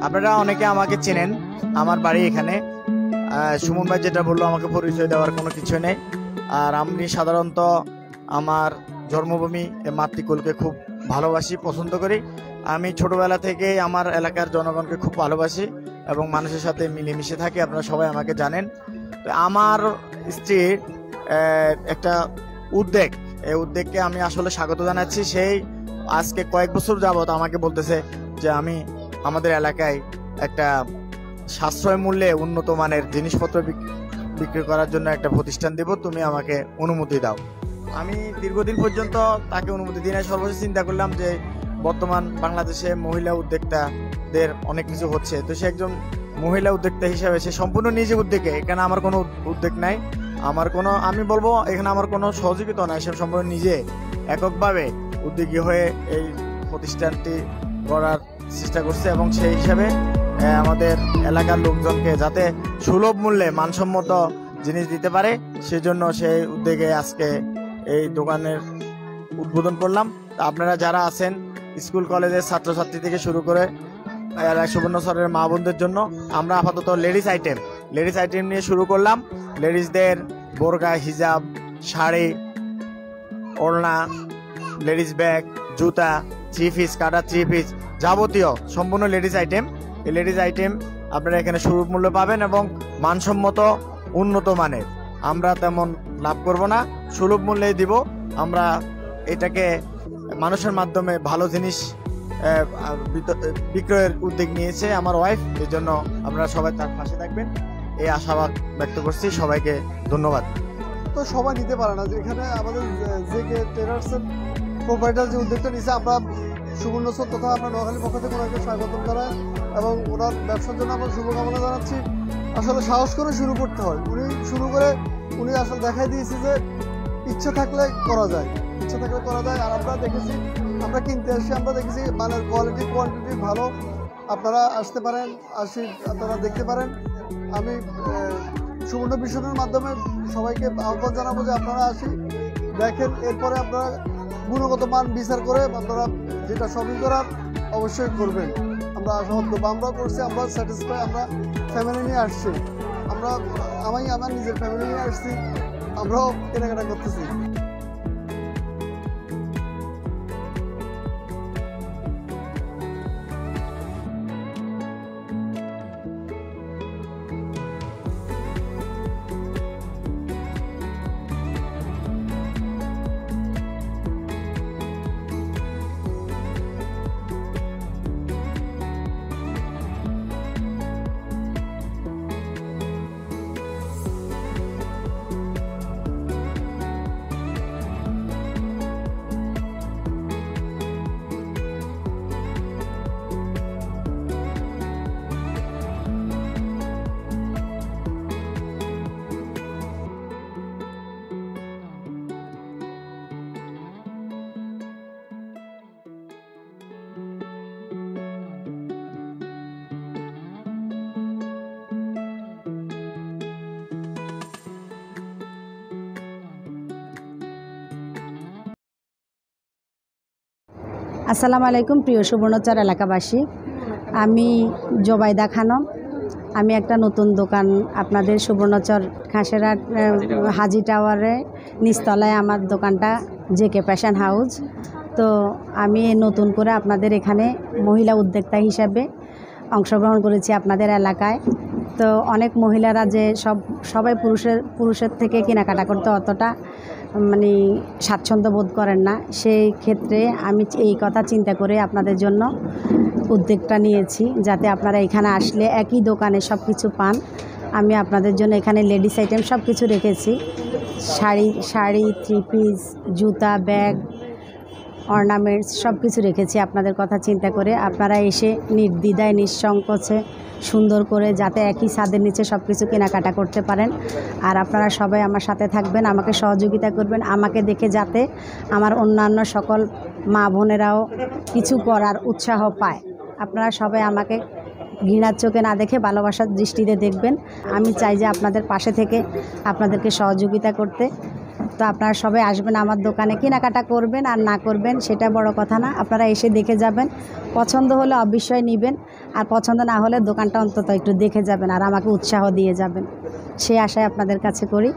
আপনারা অনেকে আমাকে চেনেন, আমার বাড়ি এখানে। সুমন ভাই যেটা বললো, আমাকে পরিচয় দেওয়ার কোনো কিছু নেই। আর আমি সাধারণত আমার জন্মভূমি মাতৃকুলকে খুব ভালোবাসি, পছন্দ করি। আমি ছোটবেলা থেকে আমার এলাকার জনগণকে খুব ভালোবাসি এবং মানুষের সাথে মিলেমিশে থাকি। আপনারা সবাই আমাকে জানেন। তো আমার স্ত্রীর একটা উদ্যোগ, এই উদ্যোগকে আমি আসলে স্বাগত জানাচ্ছি। সেই আজকে কয়েক বছর যাবত আমাকে বলতেছে যে আমি আমাদের এলাকায় একটা সাশ্রয় মূল্যে উন্নত মানের জিনিসপত্র বিক্রি করার জন্য একটা প্রতিষ্ঠান দেব, তুমি আমাকে অনুমতি দাও। আমি দীর্ঘদিন পর্যন্ত তাকে অনুমতি দিই না। সর্বশেষ চিন্তা করলাম যে বর্তমান বাংলাদেশে মহিলা উদ্যোক্তাদের অনেক কিছু হচ্ছে, তো সে একজন মহিলা উদ্যোক্তা হিসাবে সে সম্পূর্ণ নিজে উদ্যোগে, এখানে আমার কোনো উদ্যোগ নাই, আমি বলবো এখানে আমার কোনো সহযোগিতা নাই, সে সম্পূর্ণ নিজে এককভাবে উদ্যোগী হয়ে এই প্রতিষ্ঠানটি গড়ার চেষ্টা করছে এবং সেই হিসাবে আমাদের এলাকার লোকজনকে যাতে সুলভ মূল্যে মানসম্মত জিনিস দিতে পারে, সেজন্য সেই উদ্যোগে আজকে এই দোকানের উদ্বোধন করলাম। আপনারা যারা আছেন স্কুল কলেজের ছাত্রছাত্রী থেকে শুরু করে সুবর্ণচরের মা বোনদের জন্য আমরা আপাতত লেডিস আইটেম নিয়ে শুরু করলাম। লেডিসদের বোরকা, হিজাব, শাড়ি, ওড়না, লেডিস ব্যাগ, জুতা, থ্রি পিস, কাটা থ্রি পিস, যাবতীয় সম্পূর্ণ লেডিস আইটেম। এই লেডিস আইটেম আপনারা এখানে সুলভ মূল্য পাবেন এবং মানসম্মত উন্নত মানের। আমরা তেমন লাভ করব না, সুলভ মূল্যেই দিব। আমরা এটাকে মানুষের মাধ্যমে ভালো জিনিস বিক্রয়ের উদ্যোগ নিয়েছে আমার ওয়াইফ, এই জন্য আপনারা সবাই তার পাশে থাকবেন এই আশাবাদ ব্যক্ত করছি। সবাইকে ধন্যবাদ। তো সবাই নিতে পারে না, যে এখানে আমাদের জেকে ট্রেডার্সের প্রোভাইডার যে উদ্যোগটা নিয়েছে, আমরা সুবর্ণচর তথা আমরা নোয়াখালীর পক্ষ থেকে ওনাকে স্বাগতম জানাই এবং ওনার ব্যবসার জন্য আমরা শুভকামনা জানাচ্ছি। আসলে সাহস করে শুরু করতে হয়। উনি আসলে দেখাই দিয়েছে যে ইচ্ছা থাকলে করা যায়। আর আমরা দেখেছি, আমরা কিনতে আসি, আমরা দেখেছি মানের কোয়ালিটি কোয়ান্টিটি ভালো। আপনারা আসতে পারেন, আপনারা দেখতে পারেন। আমি সুবর্ণ ভিশনের মাধ্যমে সবাইকে আহ্বান জানাবো যে আপনারা দেখেন, এরপরে আপনারা গুণগত মান বিচার করে আপনারা যেটা শপিং করার অবশ্যই করবেন। আমরা আশাবাদ আমরাও করছি, আমরা স্যাটিসফাই। আমরা ফ্যামিলি নিয়ে আসছি, আমি আমার নিজের ফ্যামিলি নিয়ে আসছি, আমরাও কেনাকাটা করতেছি। আসসালামু আলাইকুম প্রিয় সুবর্ণচর এলাকাবাসী, আমি জোবাইদা খানম। আমি একটা নতুন দোকান আপনাদের সুবর্ণচর খাসেরহাট হাজি টাওয়ারে নিচতলায় আমার দোকানটা জেকে ফ্যাশন হাউস। তো আমি নতুন করে আপনাদের এখানে মহিলা উদ্যোক্তা হিসাবে অংশগ্রহণ করেছি আপনাদের এলাকায়। তো অনেক মহিলারা যে সবাই পুরুষের থেকে কেনাকাটা করতে অতটা স্বাচ্ছন্দ্য বোধ করেন না, সেই ক্ষেত্রে আমি এই কথা চিন্তা করে আপনাদের জন্য উদ্যোগটা নিয়েছি, যাতে আপনারা এখানে আসলে একই দোকানে সব কিছু পান। আমি আপনাদের জন্য এখানে লেডিস আইটেম সব কিছু রেখেছি, শাড়ি, থ্রি পিস, জুতা, ব্যাগ, অর্নামেন্টস সব কিছু রেখেছি আপনাদের কথা চিন্তা করে। আপনারা এসে নির্দ্বিধায় নিঃসংকোচে সুন্দর করে যাতে একই ছাদের নিচে সব কিছু কেনাকাটা করতে পারেন। আর আপনারা সবাই আমার সাথে থাকবেন, আমাকে সহযোগিতা করবেন, আমাকে দেখে যাতে আমার অন্যান্য সকল মা বোনেরাও কিছু করার উৎসাহ পায়। আপনারা সবাই আমাকে ঘৃণার চোখে না দেখে ভালোবাসার দৃষ্টিতে দেখবেন। আমি চাই যে আপনাদের পাশে থেকে আপনাদেরকে সহযোগিতা করতে। তো আপনারা সবাই আসবেন আমার দোকানে, কেনাকাটা করবেন আর না করবেন সেটা বড় কথা না, আপনারা এসে দেখে যাবেন, পছন্দ হলে অবশ্যই নেবেন, আর পছন্দ না হলে দোকানটা অন্তত একটু দেখে যাবেন আর আমাকে উৎসাহ দিয়ে যাবেন, সেই আশায় আপনাদের কাছে করি।